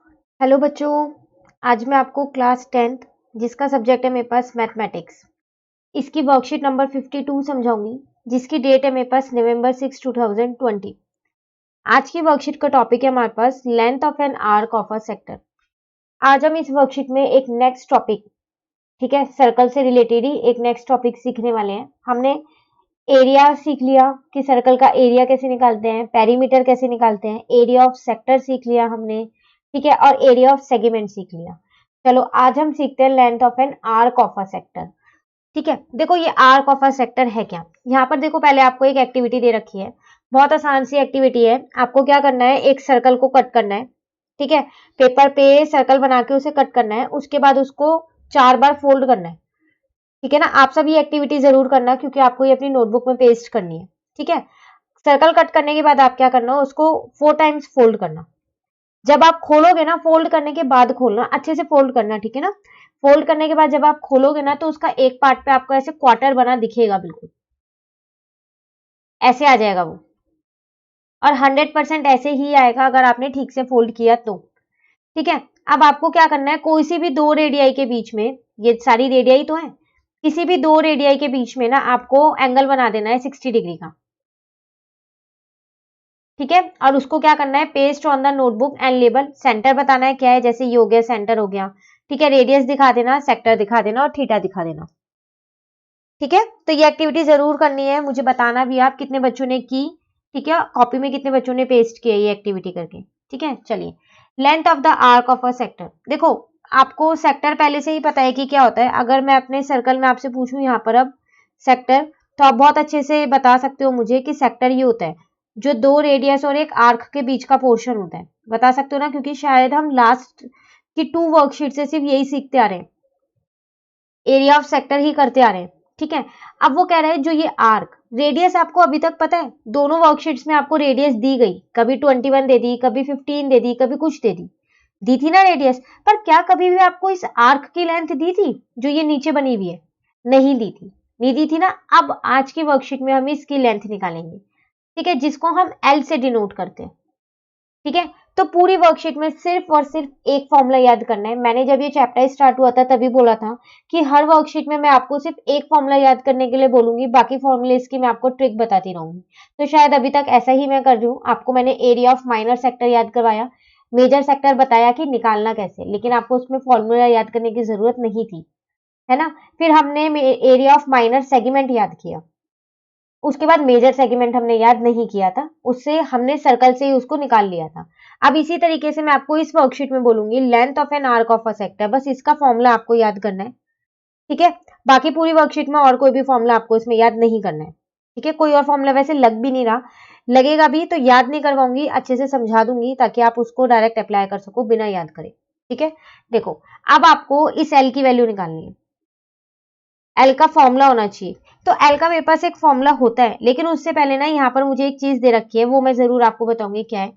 Hello बच्चों। आज मैं आपको क्लास 10th जिसका सब्जेक्ट है मेरे पास मैथमेटिक्स, इसकी वर्कशीट नंबर 52 समझाऊंगी, जिसकी डेट है मेरे पास नवंबर 6 2020। आज की वर्कशीट का टॉपिक है हमारे पास length of an arc of a sector. आज हम इस वर्कशीट में एक नेक्स्ट टॉपिक, ठीक है, सर्कल से रिलेटेड ही एक नेक्स्ट टॉपिक सीखने वाले हैं। हमने एरिया सीख लिया कि सर्कल का एरिया कैसे निकालते हैं, पेरीमीटर कैसे निकालते हैं, एरिया ऑफ सेक्टर सीख लिया हमने, ठीक है, और एरिया ऑफ सेगमेंट सीख लिया। चलो आज हम सीखते हैं length of an arc of a sector. ठीक है, देखो ये आर्क ऑफ अ सेक्टर है क्या। यहाँ पर देखो पहले आपको एक एक्टिविटी दे रखी है, बहुत आसान सी एक्टिविटी है। आपको क्या करना है, एक सर्कल को कट करना है, ठीक है, पेपर पे सर्कल बना के उसे कट करना है, उसके बाद उसको 4 बार फोल्ड करना है। ठीक है ना, आप सब ये एक्टिविटी जरूर करना क्योंकि आपको ये अपनी नोटबुक में पेस्ट करनी है। ठीक है, सर्कल कट करने के बाद आप क्या करना, उसको 4 टाइम्स फोल्ड करना। जब आप खोलोगे ना, फोल्ड करने के बाद खोलना, अच्छे से फोल्ड करना, ठीक है ना। फोल्ड करने के बाद जब आप खोलोगे ना, तो उसका एक पार्ट पे आपको ऐसे क्वार्टर बना दिखेगा, बिल्कुल ऐसे आ जाएगा वो। और 100% ऐसे ही आएगा अगर आपने ठीक से फोल्ड किया तो। ठीक है, अब आपको क्या करना है, कोई सी भी दो रेडियाई के बीच में, ये सारी रेडियाई तो है, किसी भी दो रेडियाई के बीच में ना आपको एंगल बना देना है 60 डिग्री का। ठीक है, और उसको क्या करना है, paste on the notebook and label. Centre बताना है क्या है, जैसे ये हो गया सेंटर हो गया, ठीक है, रेडियस दिखा देना, सेक्टर दिखा देना और थीटा दिखा देना। ठीक है, तो ये एक्टिविटी जरूर करनी है, मुझे बताना भी आप कितने बच्चों ने की। ठीक है, कॉपी में कितने बच्चों ने पेस्ट किया ये एक्टिविटी करके। ठीक है, चलिए, length of the arc of a sector. देखो आपको सेक्टर पहले से ही पता है कि क्या होता है। अगर मैं अपने सर्कल में आपसे पूछूं यहाँ पर अब सेक्टर, तो आप बहुत अच्छे से बता सकते हो मुझे कि सेक्टर ये होता है जो दो रेडियस और एक आर्क के बीच का पोर्शन होता है। बता सकते हो ना, क्योंकि शायद हम लास्ट की 2 वर्कशीट से सिर्फ यही सीखते आ रहे हैं, एरिया ऑफ सेक्टर ही करते आ रहे हैं। ठीक है, अब वो कह रहे हैं जो ये आर्क रेडियस, आपको अभी तक पता है दोनों वर्कशीट्स में आपको रेडियस दी गई, कभी 21 दे दी, कभी 15 दे दी, कभी कुछ दे दी, दी थी ना रेडियस। पर क्या कभी भी आपको इस आर्क की लेंथ दी थी जो ये नीचे बनी हुई है? नहीं दी थी, नहीं दी थी ना। अब आज की वर्कशीट में हम इसकी लेंथ निकालेंगे, ठीक है, जिसको हम एल से डिनोट करते हैं। ठीक है, तो पूरी वर्कशीट में सिर्फ और सिर्फ एक फॉर्मूला याद करना है। मैंने जब ये चैप्टर स्टार्ट हुआ था तभी बोला था कि हर वर्कशीट में मैं आपको सिर्फ एक फॉर्मूला याद करने के लिए बोलूंगी, बाकी फॉर्मूलेस की मैं आपको ट्रिक बताती रहूंगी। तो शायद अभी तक ऐसा ही मैं कर रही हूँ। आपको मैंने एरिया ऑफ माइनर सेक्टर याद करवाया, मेजर सेक्टर बताया कि निकालना कैसे, लेकिन आपको उसमें फॉर्मूला याद करने की जरूरत नहीं थी, है ना। फिर हमने एरिया ऑफ माइनर सेगमेंट याद किया, उसके बाद मेजर सेगमेंट हमने याद नहीं किया था, उससे हमने सर्कल से ही उसको निकाल लिया था। अब इसी तरीके से मैं आपको इस वर्कशीट में बोलूंगी length of an arc of a sector, बस इसका फॉर्मूला आपको याद करना है। ठीक है, बाकी पूरी वर्कशीट में और कोई भी फॉर्मूला आपको इसमें याद नहीं करना है। ठीक है, कोई और फॉर्मूला वैसे लग भी नहीं रहा, लगेगा भी तो याद नहीं करवाऊंगी, अच्छे से समझा दूंगी ताकि आप उसको डायरेक्ट अप्लाई कर सको बिना याद करे। ठीक है, देखो अब आपको इस एल की वैल्यू निकालनी है, एल का फॉर्मूला होना चाहिए। तो एल का मेरे पास एक फॉर्मूला होता है, लेकिन उससे पहले ना यहाँ पर मुझे एक चीज दे रखी है, वो मैं जरूर आपको बताऊंगी क्या है।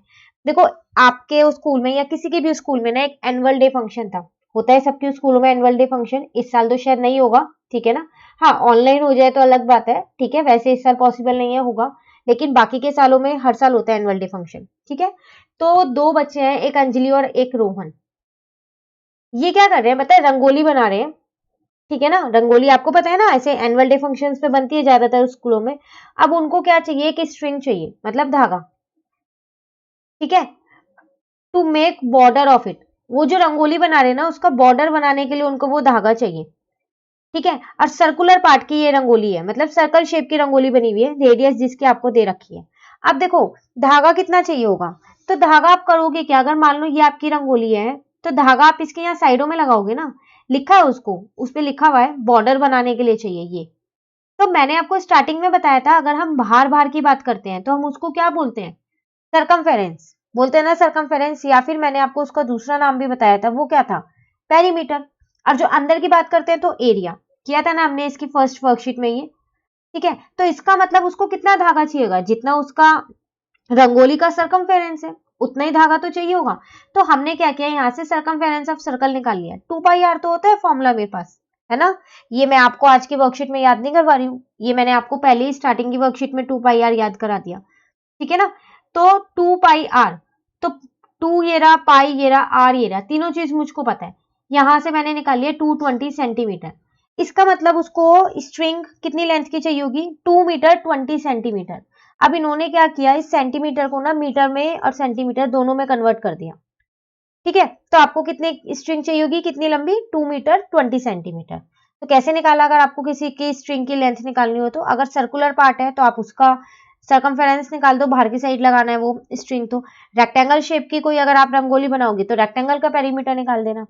देखो आपके उस स्कूल में या किसी के भी स्कूल में ना एक एनुअल डे फंक्शन था, होता है सबके स्कूलों में एनुअल डे फंक्शन। इस साल तो शायद नहीं होगा, ठीक है ना। हाँ, ऑनलाइन हो जाए तो अलग बात है, ठीक है, वैसे इस साल पॉसिबल नहीं है होगा, लेकिन बाकी के सालों में हर साल होता है एनुअल डे फंक्शन। ठीक है, तो दो बच्चे हैं, एक अंजलि और एक रोहन। ये क्या कर रहे हैं पता है, रंगोली बना रहे हैं। ठीक है ना, रंगोली आपको पता है ना, ऐसे एनुअल डे फंक्शंस पे बनती है ज्यादातर स्कूलों में। अब उनको क्या चाहिए कि स्ट्रिंग चाहिए, मतलब धागा। ठीक है, to make border of it, वो जो रंगोली बना रहे हैं ना उसका बॉर्डर बनाने के लिए उनको वो धागा चाहिए। ठीक है, और सर्कुलर पार्ट की ये रंगोली है, मतलब सर्कल शेप की रंगोली बनी हुई है, रेडियस जिसकी आपको दे रखी है। अब देखो धागा कितना चाहिए होगा, तो धागा आप करोगे क्या, अगर मान लो ये आपकी रंगोली है, तो धागा आप इसके यहाँ साइडों में लगाओगे ना, लिखा है उसको, उस पर लिखा हुआ है बॉर्डर बनाने के लिए चाहिए ये। तो मैंने आपको स्टार्टिंग में बताया था, अगर हम बाहर बाहर की बात करते हैं तो हम उसको क्या बोलते हैं, सरकमफेरेंस बोलते हैं ना, सरकमफेरेंस। या फिर मैंने आपको उसका दूसरा नाम भी बताया था, वो क्या था, पेरीमीटर। और जो अंदर की बात करते हैं तो एरिया, किया था ना हमने इसकी फर्स्ट वर्कशीट में ये। ठीक है, तो इसका मतलब उसको कितना धागा चाहिएगा, जितना उसका रंगोली का सरकमफेरेंस है उतना ही धागा तो चाहिए होगा। तो हमने क्या किया, यहाँ से सरकमफेरेंस ऑफ सर्कल निकाल लिया, 2πr तो होता है फॉर्मूला मेरे पास, है ना। ये मैं आपको आज की वर्कशीट में याद नहीं करवा रही हूँ, ये मैंने आपको पहले ही स्टार्टिंग की वर्कशीट में 2πr याद करा दिया। ठीक है ना, तो 2πr, तो 2 ये रहा, पाई ये रहा, आर ये रहा, तीनों चीज मुझको पता है। यहां से मैंने निकाल लिया 220 सेंटीमीटर। इसका मतलब उसको स्ट्रिंग कितनी लेंथ की चाहिए होगी, 2 मीटर 20 सेंटीमीटर। अब इन्होंने क्या किया, इस सेंटीमीटर को ना मीटर में और सेंटीमीटर दोनों में कन्वर्ट कर दिया। ठीक है, तो आपको कितनी स्ट्रिंग चाहिए होगी, कितनी लंबी, 2 मीटर 20 सेंटीमीटर। तो कैसे निकाला, अगर आपको किसी की स्ट्रिंग की लेंथ निकालनी हो तो अगर सर्कुलर पार्ट है तो आप उसका सर्कमफेरेंस निकाल दो, बाहर की साइड लगाना है वो स्ट्रिंग। तो रेक्टेंगल शेप की कोई अगर आप रंगोली बनाओगे तो रेक्टेंगल का पेरीमीटर निकाल देना,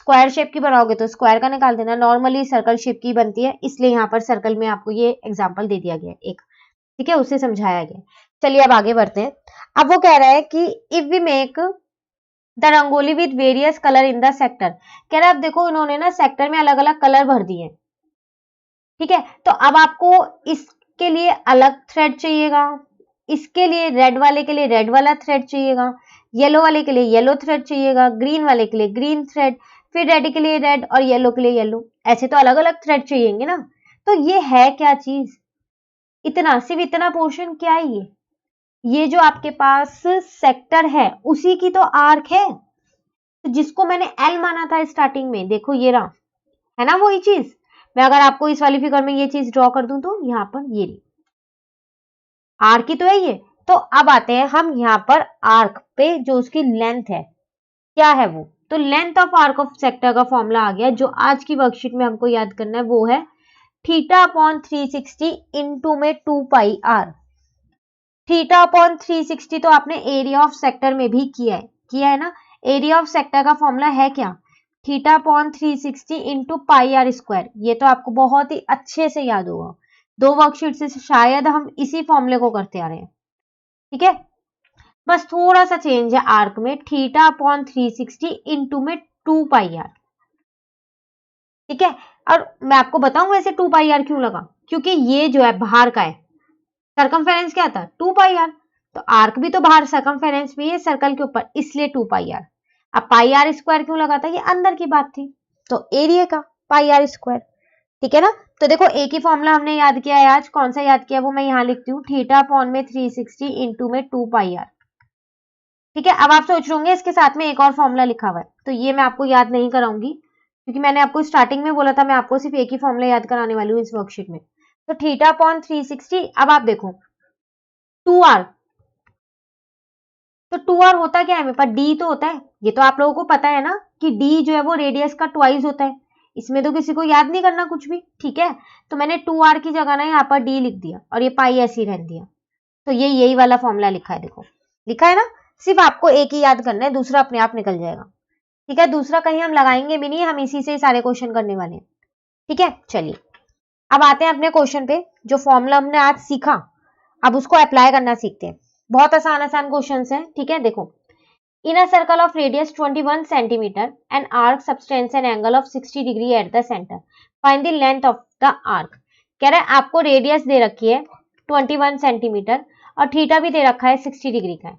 स्क्वायर शेप की बनाओगे तो स्क्वायर का निकाल देना। नॉर्मली सर्कल शेप की बनती है, इसलिए यहाँ पर सर्कल में आपको ये एग्जाम्पल दे दिया गया एक। ठीक है, उससे समझाया गया। चलिए अब आगे बढ़ते हैं। अब वो कह रहा है कि if we make the rangoli with various colour in the sector, कह रहा है अब देखो इन्होंने ना सेक्टर में अलग अलग कलर भर दिए। ठीक है, तो अब आपको इसके लिए अलग थ्रेड चाहिएगा, इसके लिए रेड वाले के लिए रेड वाला थ्रेड चाहिएगा, येलो वाले के लिए येलो थ्रेड चाहिएगा, ग्रीन वाले के लिए ग्रीन थ्रेड, फिर रेड के लिए रेड और येलो के लिए येलो, ऐसे तो अलग अलग थ्रेड चाहिएंगे ना। तो ये है क्या चीज, इतना, सिर्फ इतना पोर्शन क्या है ये जो आपके पास सेक्टर है उसी की तो आर्क है। तो जिसको मैंने एल माना था स्टार्टिंग में, देखो ये रहा, है ना वही चीज। मैं अगर आपको इस वाली फिगर में ये चीज ड्रॉ कर दूं तो यहाँ पर ये रही आर्क ही तो है ये। तो अब आते हैं हम यहाँ पर आर्क पे, जो उसकी लेंथ है क्या है वो। तो length of arc of sector का फॉर्मूला आ गया, जो आज की वर्कशीट में हमको याद करना है वो है थीटा अपॉन 360 इंटू में 2 पाई आर। थीटा अपॉन 360 तो आपने एरिया ऑफ सेक्टर में भी किया है ना। एरिया ऑफ सेक्टर का फॉर्मूला है क्या, theta upon 360 into pi r square. ये तो आपको बहुत ही अच्छे से याद होगा, 2 वर्कशीट से शायद हम इसी फॉर्मूले को करते आ रहे हैं। ठीक है, बस थोड़ा सा चेंज है आर्क में, थीटा अपॉन 360 इंटू में 2 पाई आर। ठीक है, और मैं आपको बताऊं वैसे 2 पाई आर क्यों लगा, क्योंकि ये जो है बाहर का है, सर्कमफेरेंस क्या था 2 पाई आर, तो आर्क भी तो बाहर सर्कमफेरेंस भी है सर्कल के ऊपर, इसलिए 2 पाई आर। अब पाई आर स्क्वायर क्यों लगा था, ये अंदर की बात थी, तो एरिया का पाई आर स्क्वायर। ठीक है ना, तो देखो एक ही फॉर्मूला हमने याद किया है आज, कौन सा याद किया वो मैं यहाँ लिखती हूँ, थीटा अपॉन में 360 इंटू में 2 पाई आर। ठीक है, अब आप सोच रहे होंगे इसके साथ में एक और फॉर्मूला लिखा हुआ है, तो ये मैं आपको याद नहीं कराऊंगी, क्योंकि मैंने आपको स्टार्टिंग में बोला था मैं आपको सिर्फ एक ही फॉर्मूला याद कराने वाली हूँ इस वर्कशीट में। तो थीटा अपॉन 360, अब आप देखो 2r, तो 2r होता क्या है मेरे पास, d तो होता है, ये तो आप लोगों को पता है ना कि d जो है वो रेडियस का ट्वाइस होता है, इसमें तो किसी को याद नहीं करना कुछ भी। ठीक है, तो मैंने 2r की जगह ना यहाँ पर d लिख दिया और ये पाई ऐसे ही रहने दिया, तो ये यही वाला फॉर्मूला लिखा है, देखो लिखा है ना। सिर्फ आपको एक ही याद करना है, दूसरा अपने आप निकल जाएगा। ठीक है, दूसरा कहीं हम लगाएंगे भी नहीं, हम इसी से सारे क्वेश्चन करने वाले हैं। ठीक है, चलिए अब आते हैं अपने क्वेश्चन पे। जो फॉर्मूला हमने आज सीखा अब उसको अप्लाई करना सीखते हैं, बहुत आसान आसान क्वेश्चन है। ठीक है, देखो in a circle of radius 21 centimetre an arc subtends an angle of 60 degree at the centre, find the length of the arc. कह रहा है आपको रेडियस दे रखी है 21 सेंटीमीटर और थीटा भी दे रखा है 60 डिग्री का है,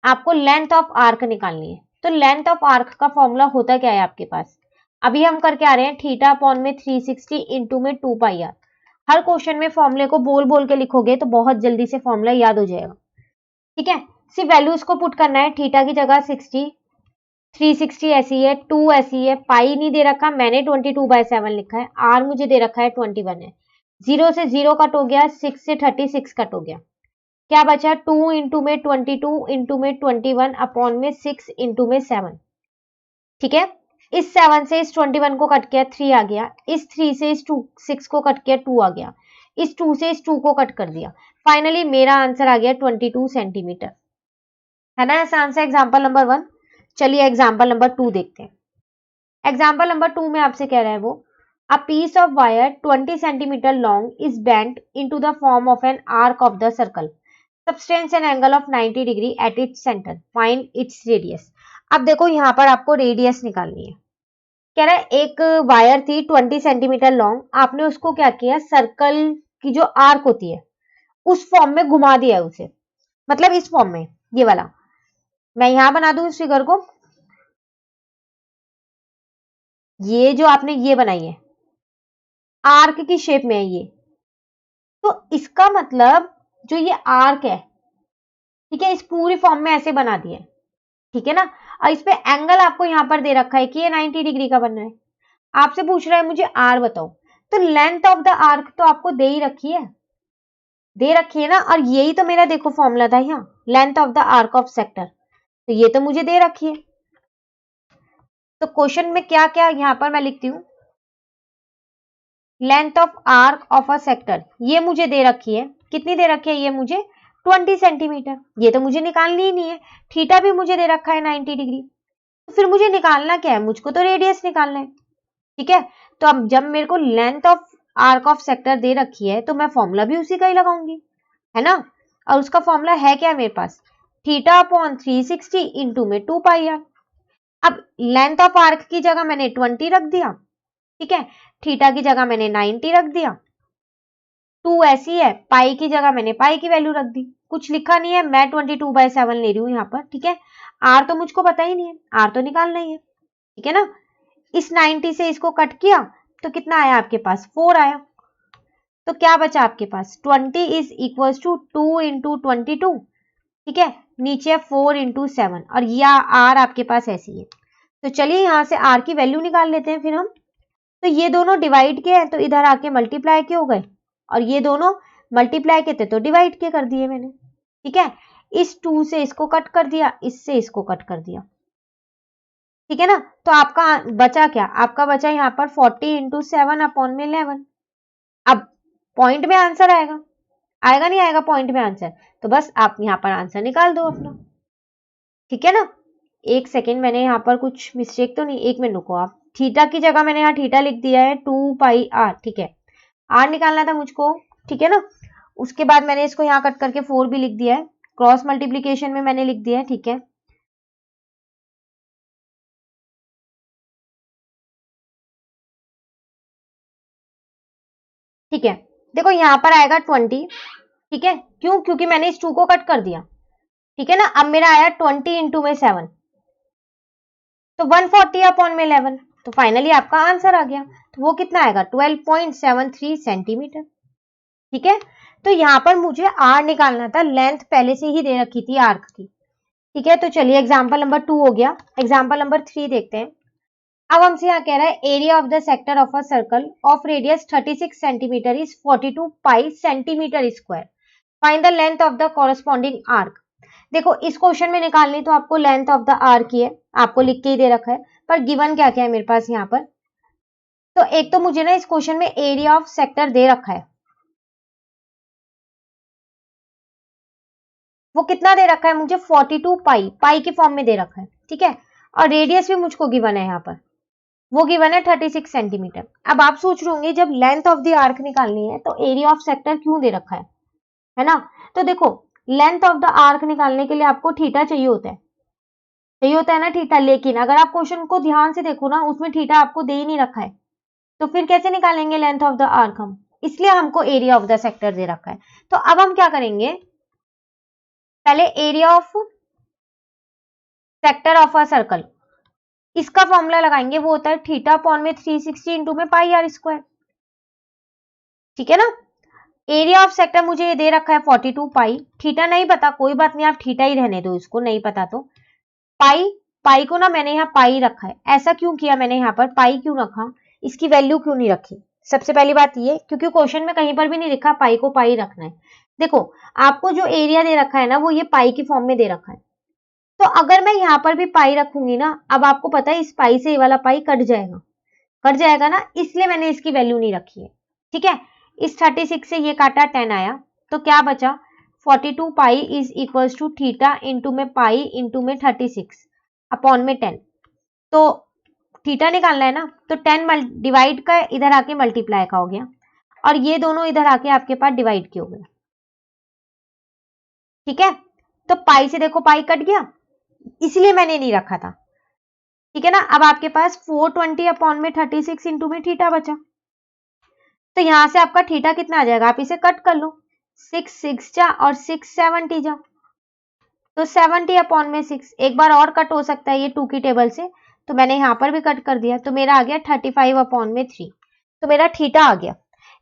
आपको लेंथ ऑफ आर्क निकालनी है। तो लेंथ ऑफ आर्क का फॉर्मूला होता क्या है आपके पास, अभी हम करके आ रहे हैं थीटा अपॉन में 360 इंटू में 2 पाई आर। हर क्वेश्चन में फॉर्मूले को बोल बोल के लिखोगे तो बहुत जल्दी से फॉर्मूला याद हो जाएगा। ठीक है, सिर्फ वैल्यूज को पुट करना है, थीटा की जगह 60, 360 ऐसी है, 2 ऐसी है, पाई नहीं दे रखा, मैंने 22/7 लिखा है, आर मुझे दे रखा है 21 है, 0 से 0 कट हो गया, 6 से 36 कट हो गया, क्या बचा 2 इंटू में 22 इंटू में 21 अपॉन में 6 इंटू में 7। ठीक है, इस 7 से इस 21 को कट किया 3 आ गया, इस 3 से इस 6 को कट किया 2 आ गया, इस 2 से इस 2 को कट कर दिया, फाइनली मेरा आंसर आ गया 22 सेंटीमीटर। है ना ऐसा आंसर एग्जाम्पल नंबर 1। चलिए एग्जाम्पल नंबर 2 देखते हैं। एग्जाम्पल नंबर 2 में आपसे कह रहा है वो a piece of wire 20 centimetre long is bent into the form of an arc of the circle, subtends an angle of 90 degree at its centre, find its radius. अब देखो यहाँ पर आपको रेडियस निकालनी है। कह रहा है एक वायर थी 20 सेंटीमीटर लॉन्ग, आपने उसको क्या किया, सर्कल की जो आर्क होती है उस फॉर्म में घुमा दिया है उसे, मतलब इस फॉर्म में, ये वाला मैं यहां बना दूं इस फिगर को, ये जो आपने ये बनाई है आर्क की शेप में है ये, तो इसका मतलब जो ये आर्क है, ठीक है, इस पूरी फॉर्म में ऐसे बना दिया है। ठीक है ना। और इस पे एंगल आपको यहाँ पर दे रखा है कि ये 90 डिग्री का बनना है। आपसे पूछ रहा है मुझे आर बताओ, तो लेंथ ऑफ द आर्क तो आपको दे ही रखी है, दे रखी है ना। और यही तो मेरा देखो फॉर्मूला था यहाँ, length of the arc of sector, तो ये तो मुझे दे रखी है। तो क्वेश्चन में क्या क्या यहाँ पर मैं लिखती हूँ, length of arc of a sector, ये मुझे दे रखी है, कितनी दे रखी है ये मुझे 20 सेंटीमीटर, ये तो मुझे निकालनी ही नहीं है। थीटा भी मुझे दे रखा है 90 डिग्री, तो फिर मुझे निकालना क्या है, मुझको तो रेडियस निकालना है। ठीक है, तो अब जब मेरे को length of arc of sector दे रखी है तो मैं फॉर्मूला भी उसी का ही लगाऊंगी, है ना। और उसका फॉर्मूला है क्या मेरे पास, थीटा अपॉन 360 इंटू में 2 पाई आर। अब लेंथ ऑफ आर्क की जगह मैंने 20 रख दिया, ठीक है, थीटा की जगह मैंने 90 रख दिया, 2 ऐसी है, पाई की जगह मैंने पाई की वैल्यू रख दी, कुछ लिखा नहीं है, मैं 22/7 ले रही हूँ यहाँ पर। ठीक है, आर तो मुझको पता ही नहीं है, आर तो निकालना ही है। ठीक है ना, इस 90 से इसको कट किया तो कितना आया आपके पास, 4 आया। तो क्या बचा आपके पास, 20 इज इक्वल टू 2 इंटू 22। ठीक है, नीचे 4 इंटू 7, और यह आर आपके पास ऐसी है। तो चलिए यहाँ से आर की वैल्यू निकाल लेते हैं फिर हम। तो ये दोनों डिवाइड के हैं तो इधर आके मल्टीप्लाई के हो गए, और ये दोनों मल्टीप्लाई के थे तो डिवाइड के कर दिए मैंने। ठीक है, इस 2 से इसको कट कर दिया, इससे इसको कट कर दिया। ठीक है ना, तो आपका बचा क्या, आपका बचा यहाँ पर 40 इंटू 7 अपॉन में 11। अब पॉइंट में आंसर आएगा, आएगा नहीं आएगा पॉइंट में आंसर, तो बस आप यहाँ पर आंसर निकाल दो अपना। ठीक है ना, एक सेकेंड, मैंने यहाँ पर कुछ मिस्टेक तो नहीं, एक मिनट रुको आप, थीटा की जगह मैंने यहाँ थीटा लिख दिया है 2 पाई आर। ठीक है, आर निकालना था मुझको, ठीक है ना। उसके बाद मैंने इसको यहाँ कट करके 4 भी लिख दिया है, क्रॉस मल्टीप्लीकेशन में मैंने लिख दिया है। ठीक है, ठीक है, देखो यहाँ पर आएगा 20। ठीक है, क्यों, क्योंकि मैंने इस 2 को कट कर दिया। ठीक है ना, अब मेरा आया 20 इंटू में 7, तो 140 अपॉन में 11, तो फाइनली आपका आंसर आ गया। तो वो कितना आएगा, 12.73 सेंटीमीटर। ठीक है, तो यहां पर मुझे आर निकालना था, लेंथ पहले से ही दे रखी थी आर्क की। ठीक है, तो चलिए एग्जाम्पल नंबर 2 हो गया, एग्जाम्पल नंबर 3 देखते हैं। अब हमसे यहाँ कह रहा है area of the sector of a circle of radius 36 centimetre is 42 pi centimetre square, find the length of the corresponding arc. देखो इस क्वेश्चन में निकालनी तो आपको लेंथ ऑफ द आर्क की है, आपको लिख के ही दे रखा है, पर गिवन क्या क्या है मेरे पास यहाँ पर। तो एक तो मुझे ना इस क्वेश्चन में एरिया ऑफ सेक्टर दे रखा है, वो कितना दे रखा है मुझे, 42 पाई, पाई के फॉर्म में दे रखा है। ठीक है, और रेडियस भी मुझको गिवन है यहाँ पर, वो गिवन है 36 सेंटीमीटर। अब आप सोच रहे होंगे जब लेंथ ऑफ द आर्क निकालनी है तो एरिया ऑफ सेक्टर क्यों दे रखा है ना। तो देखो लेंथ ऑफ द आर्क निकालने के लिए आपको थीटा चाहिए होता है, चाहिए होता है ना थीटा, लेकिन अगर आप क्वेश्चन को ध्यान से देखो ना, उसमें थीटा आपको दे ही नहीं रखा है, तो फिर कैसे निकालेंगे लेंथ ऑफ द आर्क हम, इसलिए हमको एरिया ऑफ द सेक्टर दे रखा है। तो अब हम क्या करेंगे, पहले area of sector of a circle, इसका फॉर्मूला लगाएंगे, वो होता है थीटा अपॉन में 360 इंटू में पाई आर स्क्वायर। ठीक है ना, एरिया ऑफ सेक्टर मुझे ये दे रखा है 42 पाई, थीटा नहीं पता, कोई बात नहीं, आप थीटा ही रहने दो इसको, नहीं पता तो पाई, पाई को ना मैंने यहाँ पाई रखा है। ऐसा क्यों किया मैंने यहाँ पर पाई क्यों रखा, इसकी वैल्यू क्यों नहीं रखी, सबसे पहली बात ये, क्योंकि क्वेश्चन में कहीं पर भी नहीं लिखा पाई को पाई रखना है। देखो आपको जो एरिया दे रखा है ना, वो ये पाई की फॉर्म में दे रखा है, तो अगर मैं यहाँ पर भी पाई रखूंगी ना, अब आपको पता है इस पाई से ये वाला पाई कट जाएगा, कट जाएगा ना, इसलिए मैंने इसकी वैल्यू नहीं रखी है। ठीक है, इस 36 से ये काटा 10 आया, तो क्या बचा, 42 pi is equal to theta into में पाई इंटू में 36 अपॉन में 10। तो थीटा निकालना है ना, तो 10 डिवाइड का इधर आके मल्टीप्लाई का हो गया, और ये दोनों इधर आके आपके पास डिवाइड के हो गए। ठीक है, तो पाई से देखो पाई कट गया, इसलिए मैंने नहीं रखा था। ठीक है ना, अब आपके पास 420 अपॉन में 36 इंटू में थीटा बचा, तो यहां से आपका थीटा कितना आ जाएगा, आप इसे कट कर लो, 6 6 जा और 6 70 जा, तो 70 अपॉन में 6, एक बार और कट हो सकता है ये 2 की टेबल से, तो मैंने यहां पर भी कट कर दिया, तो मेरा आ गया 35 अपॉन में 3, तो मेरा थीटा आ गया।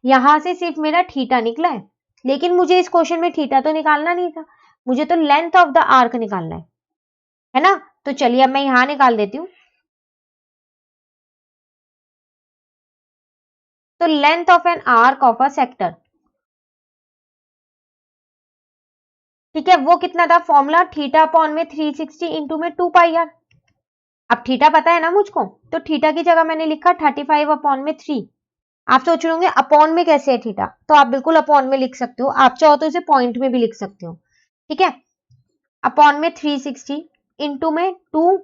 यहां से सिर्फ मेरा थीटा निकला है, लेकिन मुझे इस क्वेश्चन में थीटा तो निकालना नहीं था, मुझे तो लेंथ ऑफ द आर्क निकालना है ना। तो चलिए अब मैं यहां निकाल देती हूँ। तो length of an arc of a sector, ठीक है, वो कितना था, फॉर्मूला थीटा अपॉन में 360 इंटू में 2 पाई आर। अब थीटा पता है ना मुझको, तो थीटा की जगह मैंने लिखा 35 अपॉन में 3। आप सोच रहे होंगे अपॉन में कैसे है थीटा, तो आप बिल्कुल अपॉन में लिख सकते हो, आप चाहो तो इसे पॉइंट में भी लिख सकते हो, ठीक है। अपॉन में 360 इंटू में 2,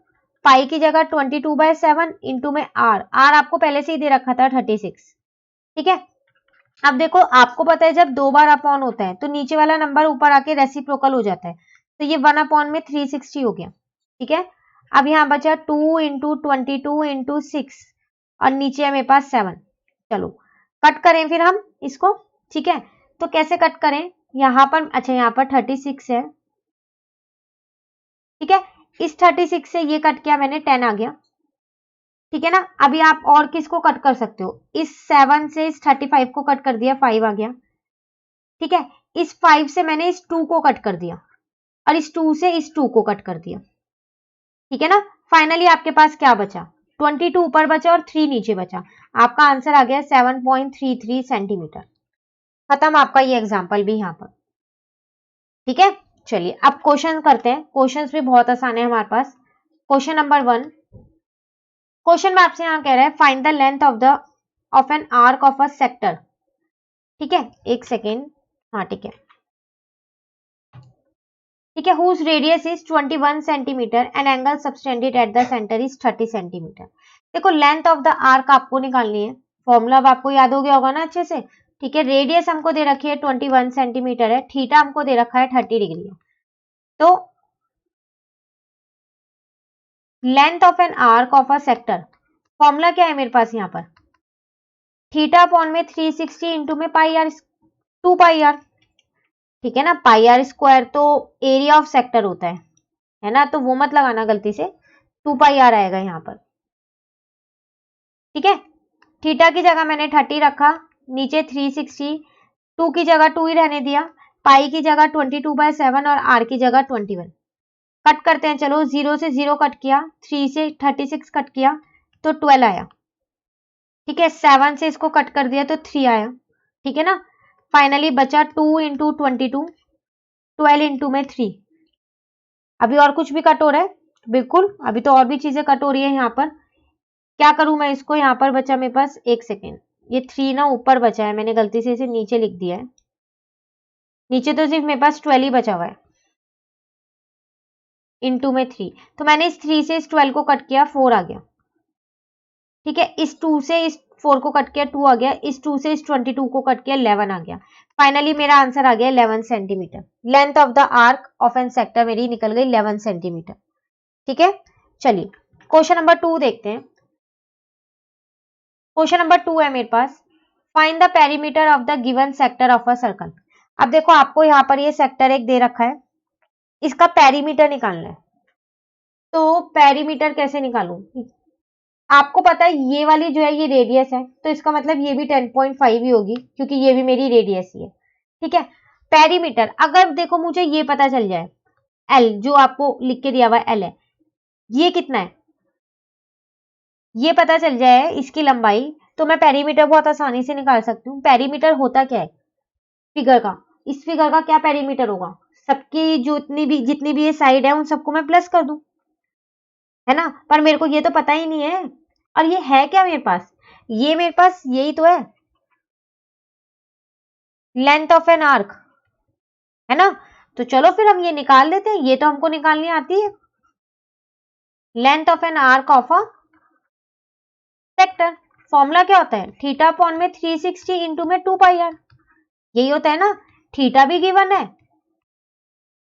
पाई की जगह 22/7 इंटू में आर, आर आपको पहले से ही दे रखा था 36, ठीक है। अब देखो आपको पता है जब 2 बार अपॉन होता है तो नीचे वाला नंबर ऊपर आके रेसिप्रोकल हो जाता है, तो ये 1 अपॉन में 360 हो गया, ठीक है। अब यहाँ बचा 2 इंटू 22 इंटू 6 और नीचे है मेरे पास 7। चलो कट करें फिर हम इसको, ठीक है। तो कैसे कट करें, यहाँ पर, अच्छा यहाँ पर 36 है, ठीक है। इस 36 से ये कट किया मैंने, 10 आ गया, ठीक है ना। अभी आप और किसको कट कर सकते हो, इस 7 से इस 35 को कट कर दिया, 5 आ गया, ठीक है। इस 5 से मैंने इस 2 को कट कर दिया और इस 2 से इस 2 को कट कर दिया, ठीक है ना। फाइनली आपके पास क्या बचा, 22 ऊपर बचा और 3 नीचे बचा। आपका आंसर आ गया 7.33 सेंटीमीटर। खत्म आपका ये एग्जाम्पल भी यहाँ पर, ठीक है। चलिए अब क्वेश्चन करते हैं, क्वेश्चंस भी बहुत आसान है हमारे पास। क्वेश्चन नंबर 1, क्वेश्चन में आपसे यहाँ कह रहा है find the length of an arc of a sector, ठीक है। एक सेकेंड, हाँ ठीक है, ठीक है। Whose radius is 21 centimetre and angle subtended at the centre is 30 centimetre. देखो लेंथ ऑफ द आर्क आपको निकालनी है, फॉर्मूला अब आपको याद हो गया होगा ना अच्छे से, ठीक है। रेडियस हमको दे रखी है 21 सेंटीमीटर है, थीटा हमको दे रखा है 30 डिग्री है। तो length of an arc of a sector, formula क्या है मेरे पास यहाँ पर, थीटा अपॉन में 360 इंटू में पाई आर, 2 पाई आर, ठीक है ना। पाई आर स्क्वायर तो एरिया ऑफ सेक्टर होता है ना, तो वो मत लगाना गलती से, 2 पाई आर आएगा यहाँ पर, ठीक है। थीटा की जगह मैंने 30 रखा, नीचे 360, 2 की जगह 2 ही रहने दिया, पाई की जगह 22/7 और आर की जगह 21। कट करते हैं, चलो 0 से 0 कट किया, 3 से 36 कट किया तो 12 आया, ठीक है। 7 से इसको कट कर दिया तो 3 आया, ठीक है ना। फाइनली बचा 2 इंटू 22, 12 इंटू में 3। अभी और कुछ भी कट हो रहा है, बिल्कुल, अभी तो और भी चीजें कट हो रही है यहाँ पर। क्या करूं मैं इसको, यहाँ पर बचा मेरे पास, एक सेकेंड, ये 3 ना ऊपर बचा है, मैंने गलती से इसे नीचे लिख दिया है, नीचे तो सिर्फ मेरे पास 12 ही बचा हुआ है, इंटू में 3। तो मैंने इस 3 से इस 12 को कट किया, 4 आ गया, ठीक है। इस 2 से इस 4 को कट किया, 2 आ गया, इस 2 से इस 22 को कट किया, 11 आ गया। फाइनली मेरा आंसर आ गया 11 centimetre. Length of the arc of an sector मेरी निकल गई 11 सेंटीमीटर, ठीक है। चलिए क्वेश्चन नंबर 2 देखते हैं। क्वेश्चन नंबर 2 है मेरे पास, find the perimeter of the given sector of a circle. अब देखो आपको यहाँ पर ये सेक्टर एक दे रखा है, इसका पेरीमीटर निकालना है। तो पेरीमीटर कैसे निकालूं, आपको पता है ये वाली जो है ये रेडियस है, तो इसका मतलब ये भी 10.5 ही होगी क्योंकि ये भी मेरी रेडियस ही है, ठीक है। पेरीमीटर अगर देखो मुझे ये पता चल जाए, एल जो आपको लिख के दिया हुआ एल है, ये कितना है, ये पता चल जाए इसकी लंबाई, तो मैं पेरीमीटर बहुत आसानी से निकाल सकती हूँ। पेरीमीटर होता क्या है फिगर का, इस फिगर का क्या पेरीमीटर होगा, सबकी जो जितनी भी ये साइड है उन सबको मैं प्लस कर दूं, है ना। पर मेरे को ये तो पता ही नहीं है, और ये है क्या मेरे पास, ये मेरे पास यही तो है, लेंथ ऑफ एन आर्क, है ना। तो चलो फिर हम ये निकाल लेते हैं, ये तो हमको निकालनी आती है, length of an arc of a sector. Formula क्या होता है, थीटा अपॉन में 360 इंटू में 2 पाई आर, यही होता है ना। थीटा भी गिवन है,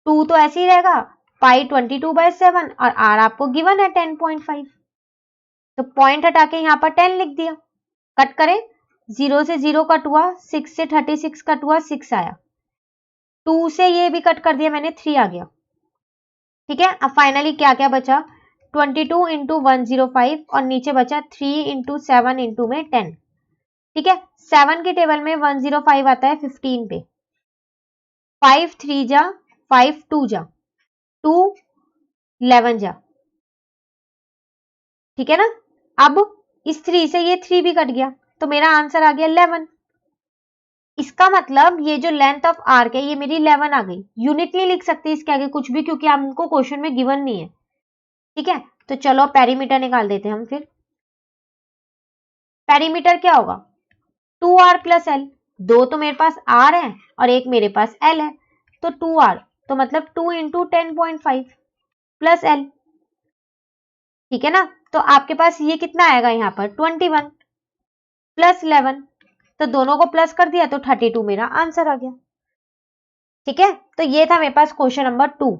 2 तो ऐसे ही रहेगा, पाई 22/7 और आर आपको गिवन है 10.5, तो पॉइंट हटा के यहाँ पर 10 लिख दिया। कट करें, 0 से 0 कट हुआ, 6 से 36 कट हुआ, 6 आया, 2 से ये भी कट कर दिया मैंने, 3 आ गया, ठीक है। अब फाइनली क्या क्या बचा, 22 इंटू 105 और नीचे बचा 3 इंटू 7 इंटू में 10, ठीक है। 7 के टेबल में 105 आता है 15 पे, 5 3 जा, 5 2 जा, 2 11 जा, ठीक है ना। अब इस 3 से ये 3 भी कट गया तो मेरा आंसर आ गया 11। इसका मतलब ये जो लेंथ ऑफ आर्क है ये मेरी 11 आ गई। यूनिट नहीं लिख सकते इसके आगे कुछ भी, क्योंकि हमको क्वेश्चन में गिवन नहीं है। ठीक है, तो चलो पेरीमीटर निकाल देते हैं हम फिर। पेरीमीटर क्या होगा, 2r प्लस एल। दो तो मेरे पास r है और एक मेरे पास l है, तो 2r तो मतलब 2 इंटू 10.5 प्लस l। ठीक है ना, तो आपके पास ये कितना आएगा यहाँ पर 21 प्लस 11, तो दोनों को प्लस कर दिया तो 32 मेरा आंसर आ गया। ठीक है, तो ये था मेरे पास क्वेश्चन नंबर 2।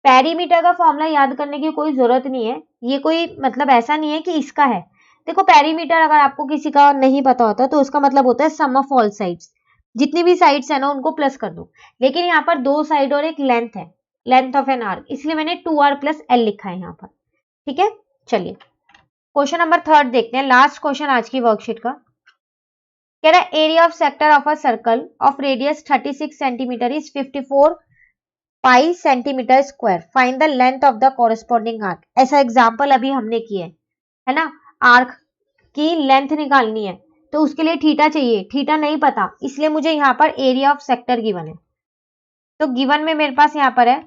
पेरीमीटर का फॉर्मूला याद करने की कोई जरूरत नहीं है, ये कोई मतलब ऐसा नहीं है कि इसका है। देखो पेरीमीटर अगर आपको किसी का नहीं पता होता तो उसका मतलब होता है सम ऑफ ऑल साइड्स, जितनी भी साइड्स है ना उनको प्लस कर दो। लेकिन यहाँ पर 2 साइड और एक लेंथ है, लेंथ ऑफ एन आर्क, इसलिए मैंने 2r प्लस एल लिखा है यहाँ पर। ठीक है, चलिए क्वेश्चन नंबर 3 देखते हैं, लास्ट क्वेश्चन आज की वर्कशीट का। कह रहा है area of sector of a circle of radius 36 centimetre is 54 pi centimetre square, find the length of the corresponding arc. ऐसा एग्जाम्पल अभी हमने किया है ना, आर्क की लेंथ निकालनी है तो उसके लिए थीटा चाहिए, थीटा नहीं पता इसलिए मुझे यहाँ पर एरिया ऑफ सेक्टर गिवन है। तो गिवन में मेरे पास यहाँ पर है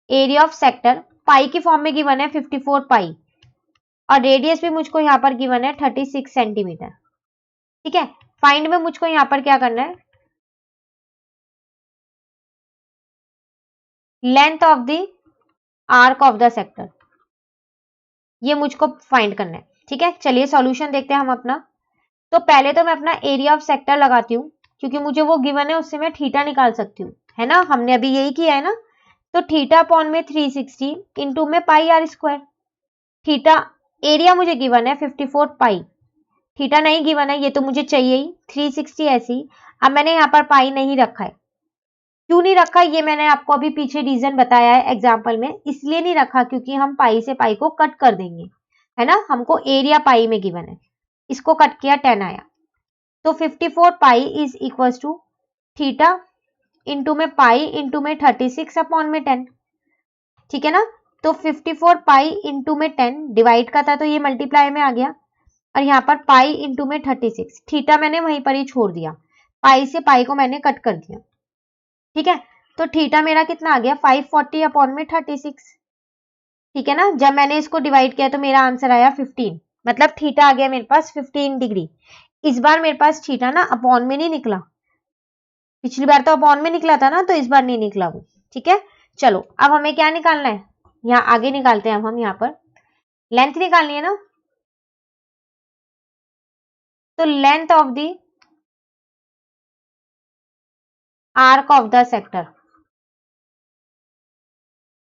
एरिया ऑफ सेक्टर, पाई की फॉर्म में गिवन है 54 पाई, और रेडियस भी मुझको यहाँ पर गिवन है 36 सेंटीमीटर। ठीक है, फाइंड में मुझको यहाँ पर क्या करना है, length of the arc of the sector, ये मुझको फाइंड करना है। ठीक है, चलिए सॉल्यूशन देखते हैं हम अपना। तो पहले तो मैं अपना एरिया ऑफ सेक्टर लगाती हूँ, क्योंकि मुझे वो गिवन है उससे मैं थीटा निकाल सकती हूँ, है ना, हमने अभी यही किया है ना। तो थीटा अपॉन में 360 इंटू में पाई आर स्क्वायर। थीटा एरिया मुझे गिवन है 54 पाई, थीटा नहीं गिवन है, ये तो मुझे चाहिए ही 360 ऐसी। अब मैंने यहाँ पर पाई नहीं रखा है, क्यों नहीं रखा ये मैंने आपको अभी पीछे रीजन बताया है एग्जाम्पल में, इसलिए नहीं रखा क्योंकि हम पाई से पाई को कट कर देंगे, है ना, हमको एरिया पाई में गिवन है, इसको कट किया 10 आया। तो 54 pi is equal to theta into में पाई इंटू में 36 अपॉन में 10। ठीक है ना, तो 54 पाई इंटू में 10 डिवाइड का था तो ये मल्टीप्लाई में आ गया, और यहाँ पर पाई इंटू में 36, थीटा मैंने वहीं पर ही छोड़ दिया, पाई से पाई को मैंने कट कर दिया। ठीक है, तो थीटा मेरा कितना आ गया 540 अपॉन में 36। ठीक है ना, जब मैंने इसको डिवाइड किया तो मेरा आंसर आया 15, मतलब थीटा आ गया मेरे पास 15 डिग्री। इस बार मेरे पास थीटा ना अपॉन में नहीं निकला, पिछली बार तो अपॉन में निकला था ना, तो इस बार नहीं निकला वो। ठीक है, चलो अब हमें क्या निकालना है, यहाँ आगे निकालते हैं। अब हम यहाँ पर लेंथ निकालनी है ना, तो length of the arc of the sector,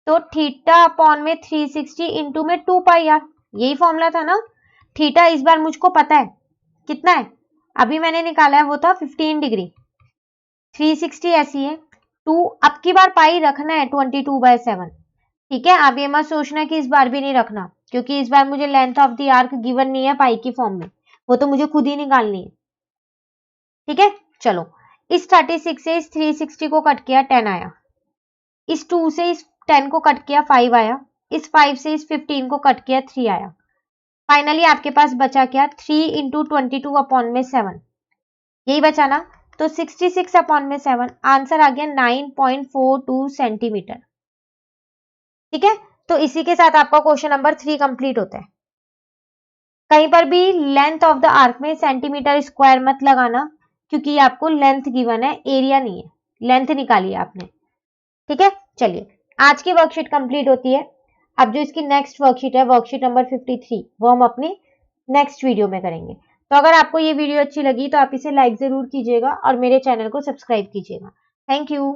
तो थीटा अपॉन में 360 इंटू में 2 पाई आर, यही फॉर्मूला था ना। थीटा इस बार मुझको पता है कितना है, अभी मैंने निकाला है वो था 15 डिग्री, 360 ऐसी है, 2 अब की बार पाई रखना है 22/7। ठीक है, आप ये मत सोचना कि इस बार भी नहीं रखना, क्योंकि इस बार मुझे length of the arc given नहीं है पाई की फॉर्म में, वो तो मुझे खुद ही निकालनी है। ठीक है, चलो इस 36 से इस 360 को कट किया 10 आया, इस 2 से इस 10 को कट किया 5 आया, इस 5 से इस 15 को कट किया 3 आया। फाइनली आपके पास बचा क्या 3 इंटू 22 अपॉन में 7, यही बचा ना, तो 66 अपॉन में 7, आंसर आ गया 9.42 सेंटीमीटर। ठीक है, तो इसी के साथ आपका क्वेश्चन नंबर 3 कंप्लीट होता है। कहीं पर भी लेंथ ऑफ द आर्क में सेंटीमीटर स्क्वायर मत लगाना, क्योंकि आपको लेंथ गिवन है, एरिया नहीं है, लेंथ निकाली आपने। ठीक है, चलिए आज की वर्कशीट कंप्लीट होती है। अब जो इसकी नेक्स्ट वर्कशीट है, वर्कशीट नंबर 53, वो हम अपनी नेक्स्ट वीडियो में करेंगे। तो अगर आपको ये वीडियो अच्छी लगी तो आप इसे लाइक जरूर कीजिएगा और मेरे चैनल को सब्सक्राइब कीजिएगा। Thank you.